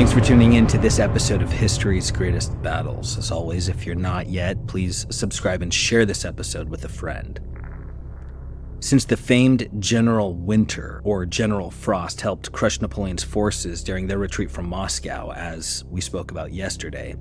Thanks for tuning in to this episode of History's Greatest Battles. As always, if you're not yet, please subscribe and share this episode with a friend. Since the famed General Winter, or General Frost, helped crush Napoleon's forces during their retreat from Moscow, as we spoke about yesterday,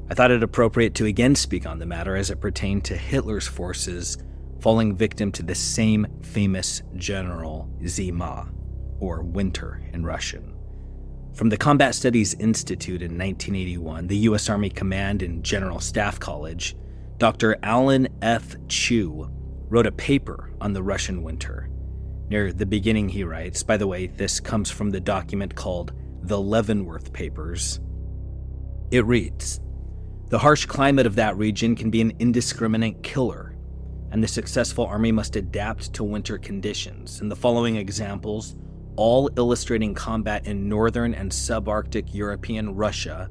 I thought it appropriate to again speak on the matter as it pertained to Hitler's forces falling victim to the same famous general, Zima, or Winter in Russian. From the Combat Studies Institute in 1981, the U.S. Army Command and General Staff College, Dr. Alan F. Chu wrote a paper on the Russian winter. Near the beginning he writes, by the way, this comes from the document called the Leavenworth Papers. It reads, "The harsh climate of that region can be an indiscriminate killer, and the successful army must adapt to winter conditions. In the following examples, all illustrating combat in northern and subarctic European Russia,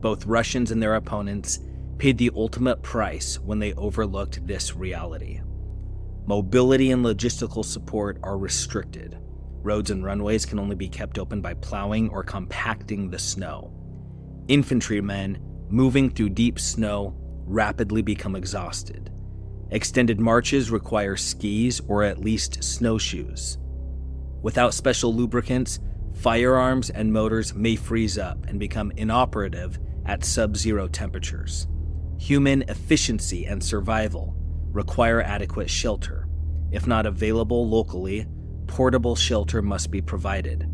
both Russians and their opponents paid the ultimate price when they overlooked this reality. Mobility and logistical support are restricted. Roads and runways can only be kept open by plowing or compacting the snow. Infantrymen moving through deep snow rapidly become exhausted. Extended marches require skis or at least snowshoes. Without special lubricants, firearms and motors may freeze up and become inoperative at sub-zero temperatures. Human efficiency and survival require adequate shelter. If not available locally, portable shelter must be provided.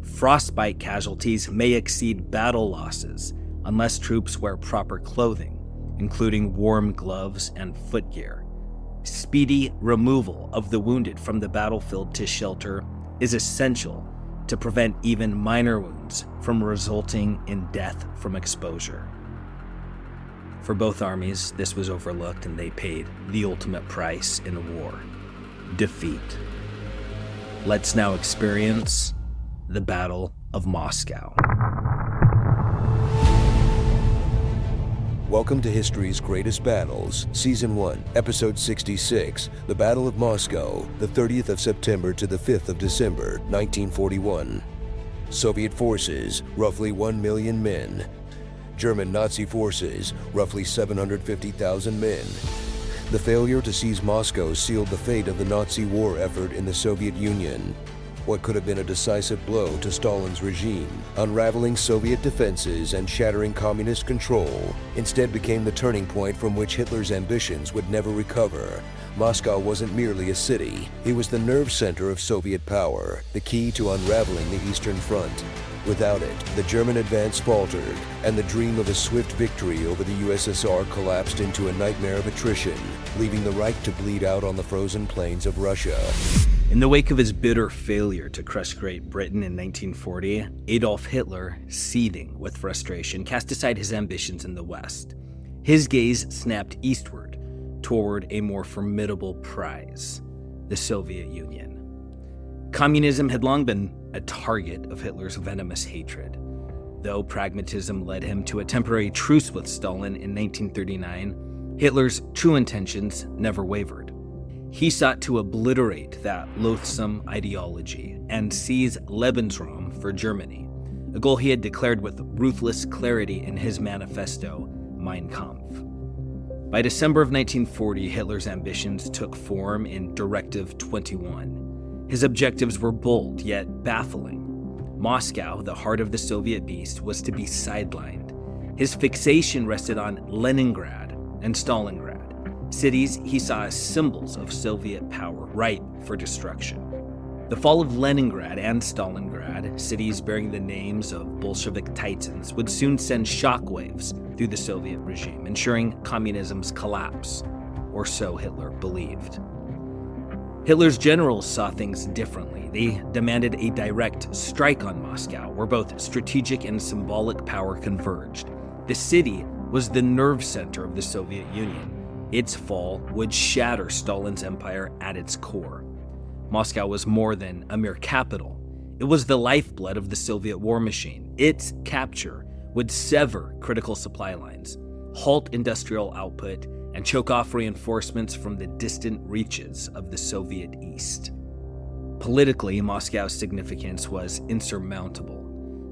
Frostbite casualties may exceed battle losses unless troops wear proper clothing, including warm gloves and footgear. Speedy removal of the wounded from the battlefield to shelter is essential to prevent even minor wounds from resulting in death from exposure." For both armies, this was overlooked and they paid the ultimate price in war: defeat. Let's now experience the Battle of Moscow. Welcome to History's Greatest Battles, Season 1, Episode 66, The Battle of Moscow, the 30th of September to the 5th of December, 1941. Soviet forces, roughly 1 million men. German Nazi forces, roughly 750,000 men. The failure to seize Moscow sealed the fate of the Nazi war effort in the Soviet Union. What could have been a decisive blow to Stalin's regime, unraveling Soviet defenses and shattering communist control, instead became the turning point from which Hitler's ambitions would never recover. Moscow wasn't merely a city, it was the nerve center of Soviet power, the key to unraveling the Eastern Front. Without it, the German advance faltered, and the dream of a swift victory over the USSR collapsed into a nightmare of attrition, leaving the Reich to bleed out on the frozen plains of Russia. In the wake of his bitter failure to crush Great Britain in 1940, Adolf Hitler, seething with frustration, cast aside his ambitions in the West. His gaze snapped eastward toward a more formidable prize: the Soviet Union. Communism had long been a target of Hitler's venomous hatred. Though pragmatism led him to a temporary truce with Stalin in 1939, Hitler's true intentions never wavered. He sought to obliterate that loathsome ideology and seize Lebensraum for Germany, a goal he had declared with ruthless clarity in his manifesto, Mein Kampf. By December of 1940, Hitler's ambitions took form in Directive 21. His objectives were bold, yet baffling. Moscow, the heart of the Soviet beast, was to be sidelined. His fixation rested on Leningrad and Stalingrad, cities he saw as symbols of Soviet power, ripe for destruction. The fall of Leningrad and Stalingrad, cities bearing the names of Bolshevik titans, would soon send shockwaves through the Soviet regime, ensuring communism's collapse, or so Hitler believed. Hitler's generals saw things differently. They demanded a direct strike on Moscow, where both strategic and symbolic power converged. The city was the nerve center of the Soviet Union. Its fall would shatter Stalin's empire at its core. Moscow was more than a mere capital. It was the lifeblood of the Soviet war machine. Its capture would sever critical supply lines, halt industrial output, and choke off reinforcements from the distant reaches of the Soviet East. Politically, Moscow's significance was insurmountable.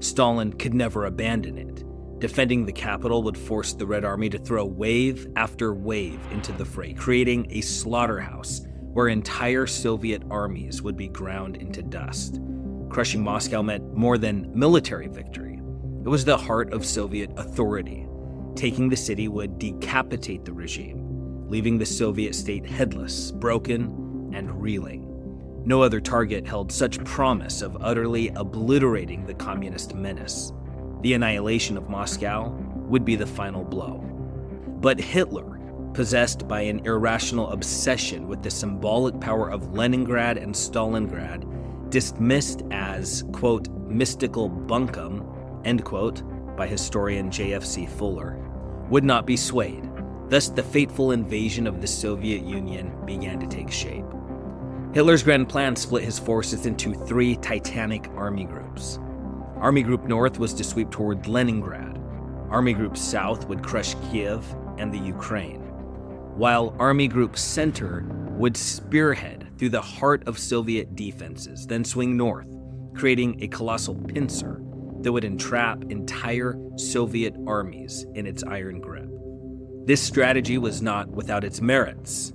Stalin could never abandon it. Defending the capital would force the Red Army to throw wave after wave into the fray, creating a slaughterhouse where entire Soviet armies would be ground into dust. Crushing Moscow meant more than military victory. It was the heart of Soviet authority. Taking the city would decapitate the regime, leaving the Soviet state headless, broken, and reeling. No other target held such promise of utterly obliterating the communist menace. The annihilation of Moscow would be the final blow. But Hitler, possessed by an irrational obsession with the symbolic power of Leningrad and Stalingrad, dismissed as, quote, mystical bunkum, end quote, by historian J.F.C. Fuller, would not be swayed. Thus, the fateful invasion of the Soviet Union began to take shape. Hitler's grand plan split his forces into 3 titanic army groups. Army Group North was to sweep toward Leningrad. Army Group South would crush Kiev and the Ukraine, while Army Group Center would spearhead through the heart of Soviet defenses, then swing north, creating a colossal pincer that would entrap entire Soviet armies in its iron grip. This strategy was not without its merits.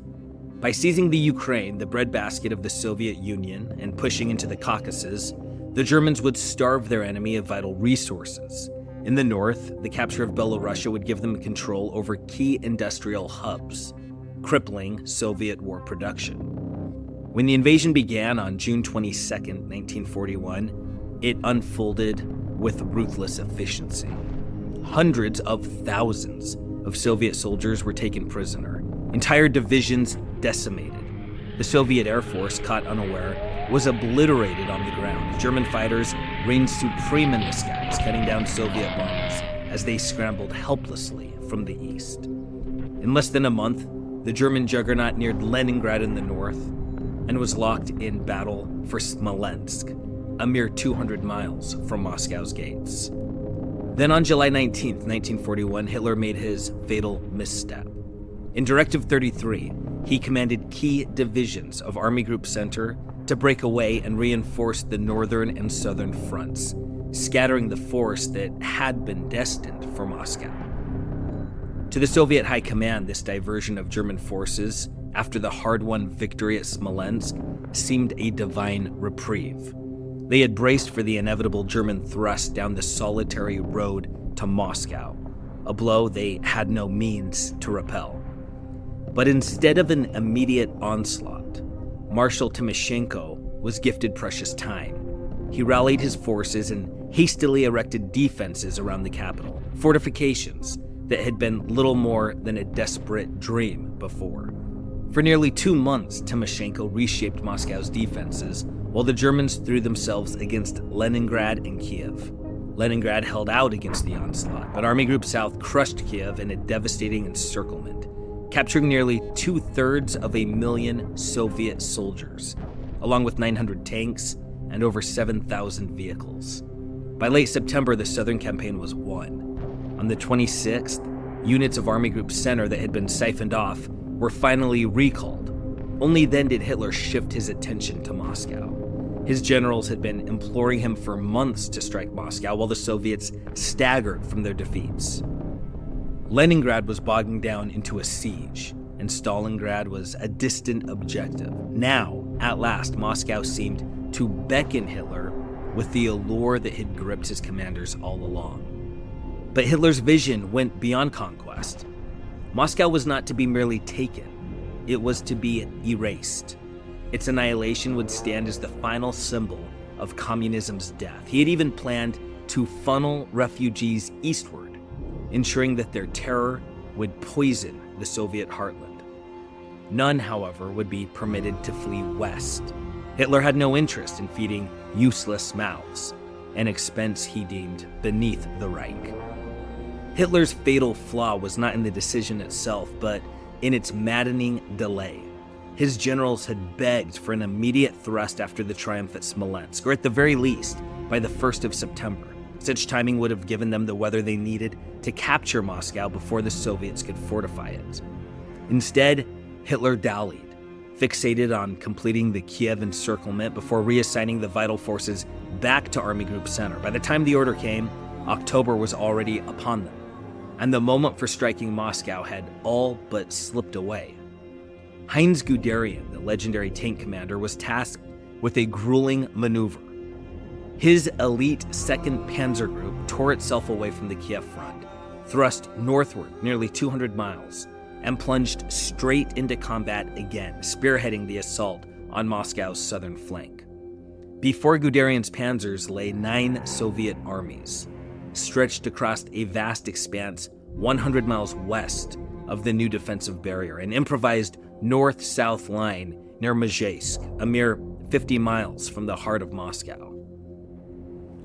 By seizing the Ukraine, the breadbasket of the Soviet Union, and pushing into the Caucasus, the Germans would starve their enemy of vital resources. In the north, the capture of Belorussia would give them control over key industrial hubs, crippling Soviet war production. When the invasion began on June 22, 1941, it unfolded with ruthless efficiency. Hundreds of thousands of Soviet soldiers were taken prisoner, entire divisions decimated. The Soviet Air Force, caught unaware, was obliterated on the ground. German fighters reigned supreme in the skies, cutting down Soviet bombers as they scrambled helplessly from the east. In less than a month, the German juggernaut neared Leningrad in the north and was locked in battle for Smolensk, a mere 200 miles from Moscow's gates. Then on July 19, 1941, Hitler made his fatal misstep. In Directive 33, he commanded key divisions of Army Group Center to break away and reinforce the northern and southern fronts, scattering the force that had been destined for Moscow. To the Soviet High Command, this diversion of German forces after the hard-won victory at Smolensk seemed a divine reprieve. They had braced for the inevitable German thrust down the solitary road to Moscow, a blow they had no means to repel. But instead of an immediate onslaught, Marshal Timoshenko was gifted precious time. He rallied his forces and hastily erected defenses around the capital, fortifications that had been little more than a desperate dream before. For nearly 2 months, Timoshenko reshaped Moscow's defenses, while the Germans threw themselves against Leningrad and Kiev. Leningrad held out against the onslaught, but Army Group South crushed Kiev in a devastating encirclement, capturing nearly 2/3 Soviet soldiers, along with 900 tanks and over 7,000 vehicles. By late September, the southern campaign was won. On the 26th, units of Army Group Center that had been siphoned off were finally recalled. Only then did Hitler shift his attention to Moscow. His generals had been imploring him for months to strike Moscow, while the Soviets staggered from their defeats. Leningrad was bogging down into a siege, and Stalingrad was a distant objective. Now, at last, Moscow seemed to beckon Hitler with the allure that had gripped his commanders all along. But Hitler's vision went beyond conquest. Moscow was not to be merely taken, it was to be erased. Its annihilation would stand as the final symbol of communism's death. He had even planned to funnel refugees eastward, ensuring that their terror would poison the Soviet heartland. None, however, would be permitted to flee west. Hitler had no interest in feeding useless mouths, an expense he deemed beneath the Reich. Hitler's fatal flaw was not in the decision itself, but in its maddening delay. His generals had begged for an immediate thrust after the triumph at Smolensk, or at the very least, by the 1st of September. Such timing would have given them the weather they needed to capture Moscow before the Soviets could fortify it. Instead, Hitler dallied, fixated on completing the Kiev encirclement before reassigning the vital forces back to Army Group Center. By the time the order came, October was already upon them, and the moment for striking Moscow had all but slipped away. Heinz Guderian, the legendary tank commander, was tasked with a grueling maneuver. His elite 2nd Panzer Group tore itself away from the Kiev front, thrust northward nearly 200 miles, and plunged straight into combat again, spearheading the assault on Moscow's southern flank. Before Guderian's panzers lay 9 Soviet armies, stretched across a vast expanse 100 miles west of the new defensive barrier, an improvised north-south line near Mazheysk, a mere 50 miles from the heart of Moscow.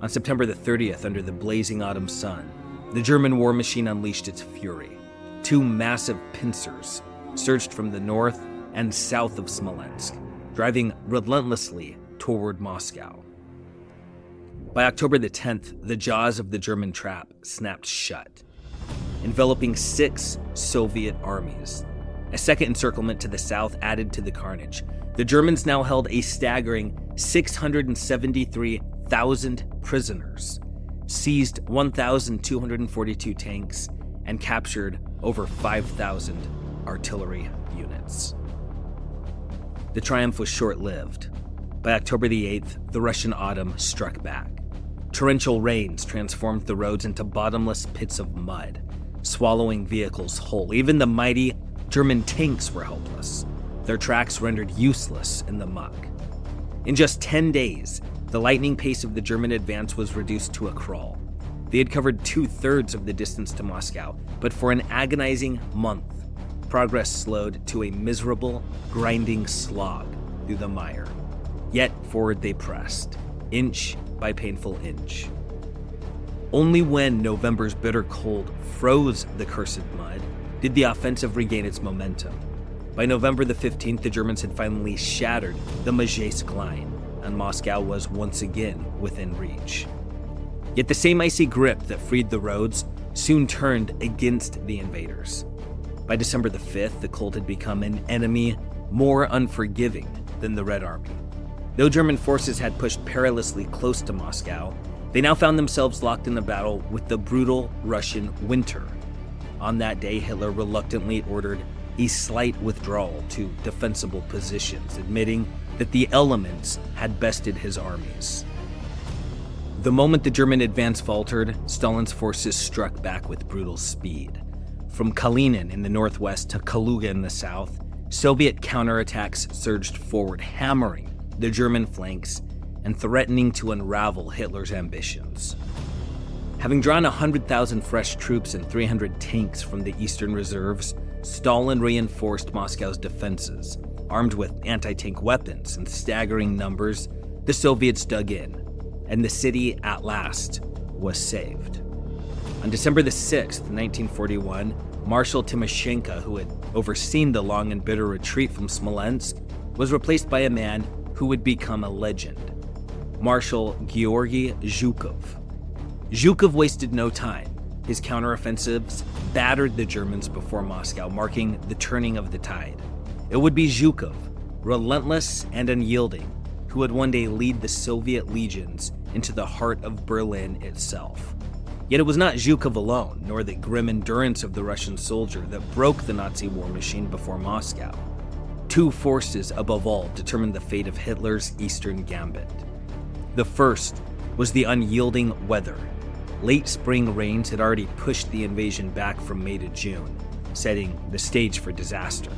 On September the 30th, under the blazing autumn sun, the German war machine unleashed its fury. 2 massive pincers surged from the north and south of Smolensk, driving relentlessly toward Moscow. By October the 10th, the jaws of the German trap snapped shut, enveloping 6 Soviet armies. A second encirclement to the south added to the carnage. The Germans now held a staggering 673,000 prisoners, seized 1,242 tanks, and captured over 5,000 artillery units. The triumph was short-lived. By October the 8th, the Russian autumn struck back. Torrential rains transformed the roads into bottomless pits of mud, swallowing vehicles whole. Even the mighty German tanks were helpless, their tracks rendered useless in the muck. In just 10 days, the lightning pace of the German advance was reduced to a crawl. They had covered 2/3 of the distance to Moscow, but for an agonizing month, progress slowed to a miserable, grinding slog through the mire. Yet forward they pressed, inch by painful inch. Only when November's bitter cold froze the cursed mud did the offensive regain its momentum. By November the 15th, the Germans had finally shattered the Mazheysk line, and Moscow was once again within reach. Yet the same icy grip that freed the roads soon turned against the invaders. By December the 5th, the cold had become an enemy more unforgiving than the Red Army. Though German forces had pushed perilously close to Moscow, they now found themselves locked in a battle with the brutal Russian winter. On that day, Hitler reluctantly ordered a slight withdrawal to defensible positions, admitting that the elements had bested his armies. The moment the German advance faltered, Stalin's forces struck back with brutal speed. From Kalinin in the northwest to Kaluga in the south, Soviet counterattacks surged forward, hammering the German flanks and threatening to unravel Hitler's ambitions. Having drawn 100,000 fresh troops and 300 tanks from the eastern reserves, Stalin reinforced Moscow's defenses. Armed with anti-tank weapons in staggering numbers, the Soviets dug in, and the city at last was saved. On December the 6th, 1941, Marshal Timoshenko, who had overseen the long and bitter retreat from Smolensk, was replaced by a man who would become a legend, Marshal Georgy Zhukov. Zhukov wasted no time. His counteroffensives battered the Germans before Moscow, marking the turning of the tide. It would be Zhukov, relentless and unyielding, who would one day lead the Soviet legions into the heart of Berlin itself. Yet it was not Zhukov alone, nor the grim endurance of the Russian soldier that broke the Nazi war machine before Moscow. 2 forces above all determined the fate of Hitler's Eastern Gambit. The first was the unyielding weather. Late spring rains had already pushed the invasion back from May to June, setting the stage for disaster.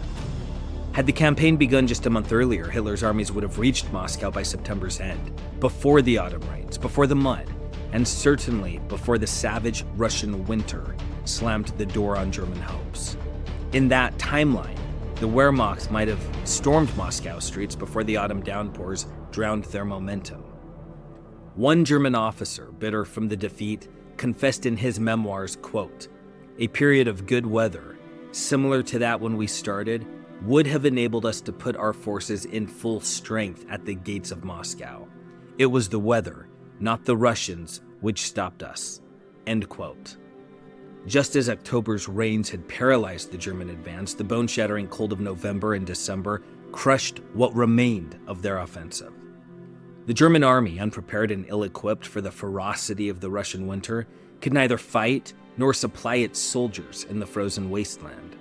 Had the campaign begun just a month earlier, Hitler's armies would have reached Moscow by September's end, before the autumn rains, before the mud, and certainly before the savage Russian winter slammed the door on German hopes. In that timeline, the Wehrmacht might have stormed Moscow streets before the autumn downpours drowned their momentum. One German officer, bitter from the defeat, confessed in his memoirs, quote, "A period of good weather, similar to that when we started, would have enabled us to put our forces in full strength at the gates of Moscow. It was the weather, not the Russians, which stopped us." End quote. Just as October's rains had paralyzed the German advance, the bone-shattering cold of November and December crushed what remained of their offensive. The German army, unprepared and ill-equipped for the ferocity of the Russian winter, could neither fight nor supply its soldiers in the frozen wasteland.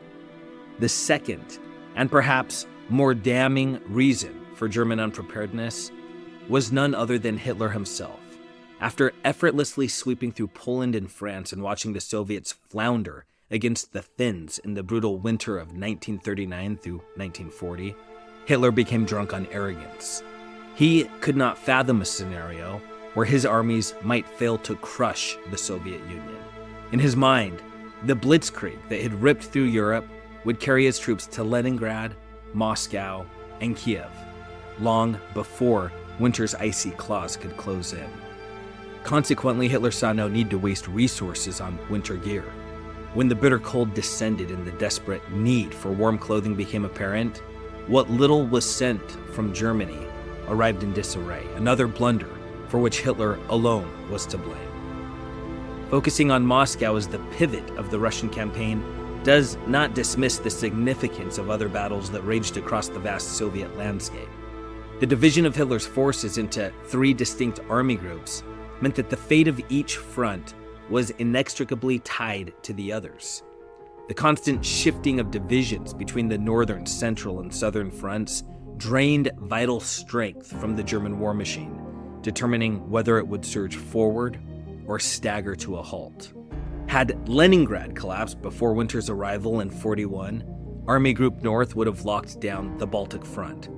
The second, and perhaps more damning reason for German unpreparedness was none other than Hitler himself. After effortlessly sweeping through Poland and France and watching the Soviets flounder against the Finns in the brutal winter of 1939 through 1940, Hitler became drunk on arrogance. He could not fathom a scenario where his armies might fail to crush the Soviet Union. In his mind, the blitzkrieg that had ripped through Europe would carry his troops to Leningrad, Moscow, and Kiev, long before winter's icy claws could close in. Consequently, Hitler saw no need to waste resources on winter gear. When the bitter cold descended and the desperate need for warm clothing became apparent, what little was sent from Germany arrived in disarray, another blunder for which Hitler alone was to blame. Focusing on Moscow as the pivot of the Russian campaign does not dismiss the significance of other battles that raged across the vast Soviet landscape. The division of Hitler's forces into 3 distinct army groups meant that the fate of each front was inextricably tied to the others. The constant shifting of divisions between the northern, central, and southern fronts drained vital strength from the German war machine, determining whether it would surge forward or stagger to a halt. Had Leningrad collapsed before winter's arrival in 41, Army Group North would have locked down the Baltic Front,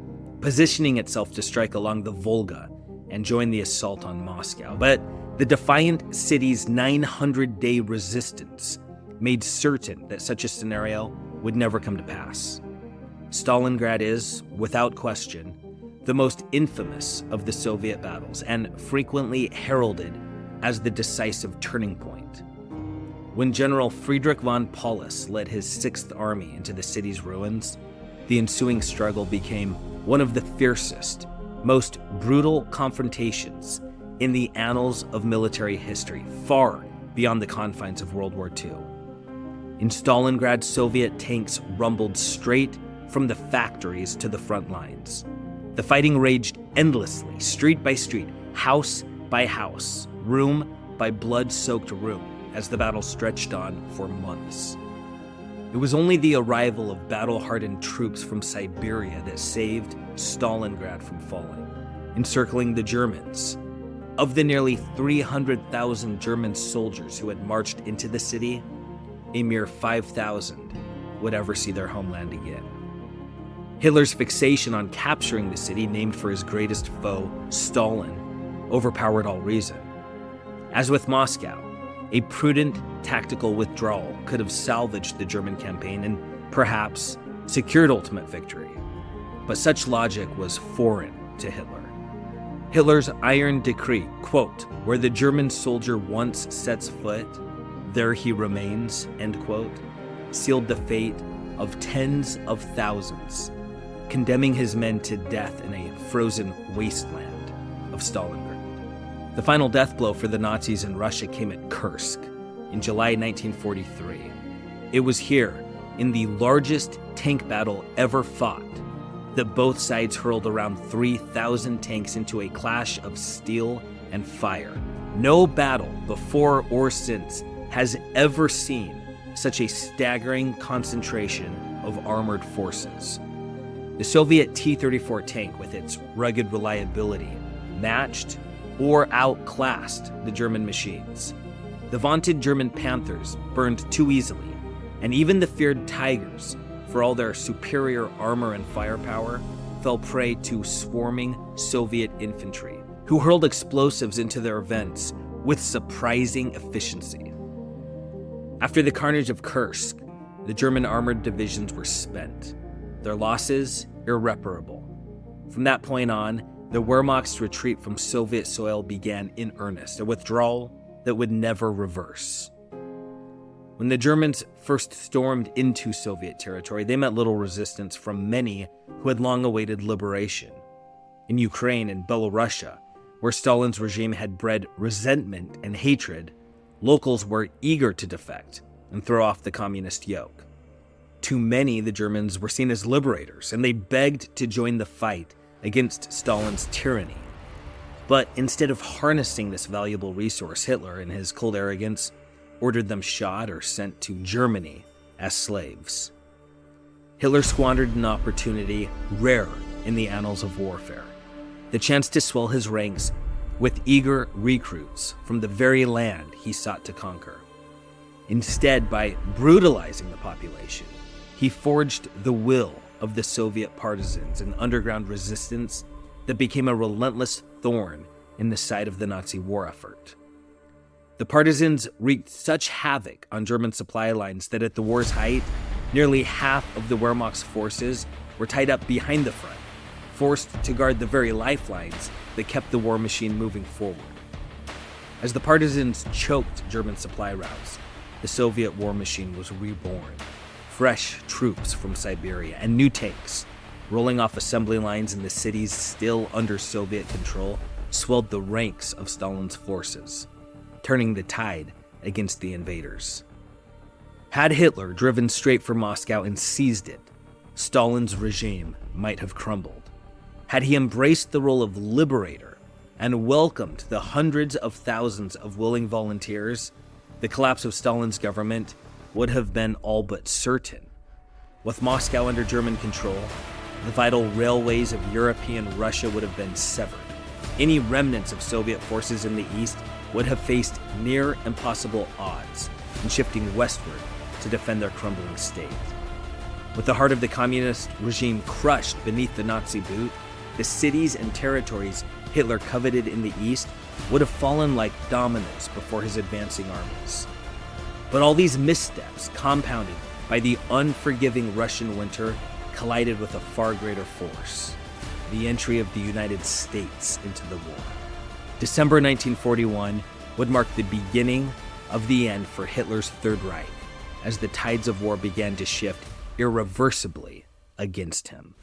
positioning itself to strike along the Volga and join the assault on Moscow. But the defiant city's 900-day resistance made certain that such a scenario would never come to pass. Stalingrad is, without question, the most infamous of the Soviet battles and frequently heralded as the decisive turning point. When General Friedrich von Paulus led his 6th Army into the city's ruins, the ensuing struggle became one of the fiercest, most brutal confrontations in the annals of military history, far beyond the confines of World War II. In Stalingrad, Soviet tanks rumbled straight from the factories to the front lines. The fighting raged endlessly, street by street, house by house, room by blood-soaked room, as the battle stretched on for months. It was only the arrival of battle-hardened troops from Siberia that saved Stalingrad from falling, encircling the Germans. Of the nearly 300,000 German soldiers who had marched into the city, a mere 5,000 would ever see their homeland again. Hitler's fixation on capturing the city, named for his greatest foe, Stalin, overpowered all reason. As with Moscow, a prudent tactical withdrawal could have salvaged the German campaign and perhaps secured ultimate victory. But such logic was foreign to Hitler. Hitler's iron decree, quote, "Where the German soldier once sets foot, there he remains," end quote, sealed the fate of tens of thousands, condemning his men to death in a frozen wasteland of Stalingrad. The final death blow for the Nazis in Russia came at Kursk in July 1943. It was here, in the largest tank battle ever fought, that both sides hurled around 3,000 tanks into a clash of steel and fire. No battle before or since has ever seen such a staggering concentration of armored forces. The Soviet T-34 tank, with its rugged reliability, matched or outclassed the German machines. The vaunted German Panthers burned too easily, and even the feared Tigers, for all their superior armor and firepower, fell prey to swarming Soviet infantry, who hurled explosives into their vents with surprising efficiency. After the carnage of Kursk, the German armored divisions were spent, their losses irreparable. From that point on, the Wehrmacht's retreat from Soviet soil began in earnest, a withdrawal that would never reverse. When the Germans first stormed into Soviet territory, they met little resistance from many who had long awaited liberation. In Ukraine and Belorussia, where Stalin's regime had bred resentment and hatred, locals were eager to defect and throw off the communist yoke. To many, the Germans were seen as liberators, and they begged to join the fight against Stalin's tyranny. But instead of harnessing this valuable resource, Hitler, in his cold arrogance, ordered them shot or sent to Germany as slaves. Hitler squandered an opportunity rare in the annals of warfare, the chance to swell his ranks with eager recruits from the very land he sought to conquer. Instead, by brutalizing the population, he forged the will of the Soviet partisans, an underground resistance that became a relentless thorn in the side of the Nazi war effort. The partisans wreaked such havoc on German supply lines that at the war's height, nearly half of the Wehrmacht's forces were tied up behind the front, forced to guard the very lifelines that kept the war machine moving forward. As the partisans choked German supply routes, the Soviet war machine was reborn. Fresh troops from Siberia and new tanks, rolling off assembly lines in the cities still under Soviet control, swelled the ranks of Stalin's forces, turning the tide against the invaders. Had Hitler driven straight for Moscow and seized it, Stalin's regime might have crumbled. Had he embraced the role of liberator and welcomed the hundreds of thousands of willing volunteers, the collapse of Stalin's government would have been all but certain. With Moscow under German control, the vital railways of European Russia would have been severed. Any remnants of Soviet forces in the east would have faced near impossible odds in shifting westward to defend their crumbling state. With the heart of the communist regime crushed beneath the Nazi boot, the cities and territories Hitler coveted in the east would have fallen like dominoes before his advancing armies. But all these missteps, compounded by the unforgiving Russian winter, collided with a far greater force: the entry of the United States into the war. December 1941 would mark the beginning of the end for Hitler's Third Reich, as the tides of war began to shift irreversibly against him.